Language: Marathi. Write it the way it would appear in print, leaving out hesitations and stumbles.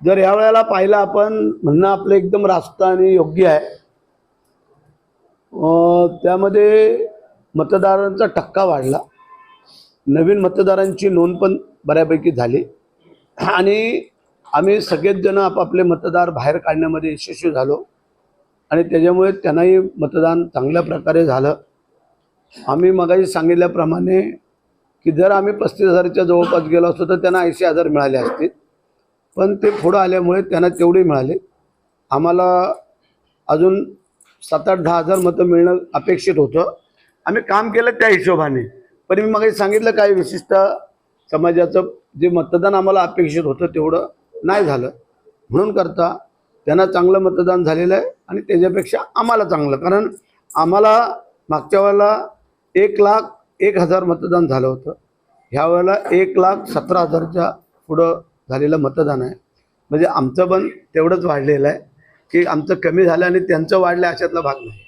जर या वेळेला पाहिलं आपण म्हणणं आपलं एकदम रास्त आणि योग्य आहे। त्यामध्ये मतदारांचा टक्का वाढला, नवीन मतदारांची नोंद पण बऱ्यापैकी झाली आणि आम्ही सगळेच जण आपापले मतदार बाहेर काढण्यामध्ये यशस्वी झालो आणि त्याच्यामुळे त्यांनाही मतदान चांगल्या प्रकारे झालं। आम्ही मगाशी सांगितल्याप्रमाणे की जर आम्ही 35,000च्या जवळपास गेलो असतो तर त्यांना 80,000 मिळाले असते, पण ते पुढं आल्यामुळे त्यांना तेवढे मिळाले। आम्हाला अजून 7-8-10 हजार मतं मिळणं अपेक्षित होतं। आम्ही काम केलं त्या हिशोबाने, पण मी मगाशी सांगितलं काही विशिष्ट समाजाचं जे मतदान आम्हाला अपेक्षित होतं तेवढं नाही झालं, म्हणून करता त्यांना चांगलं मतदान झालेलं आहे आणि त्याच्यापेक्षा आम्हाला चांगलं, कारण आम्हाला मागच्या वेळेला 1,01,000 मतदान झालं होतं, ह्या वेळेला 1,17,000च्या पुढं झालेलं मतदान आहे। म्हणजे आमचं पण तेवढंच वाढलेलं आहे की आमचं कमी झालं आणि त्यांचं वाढलं अशातला भाग नाही।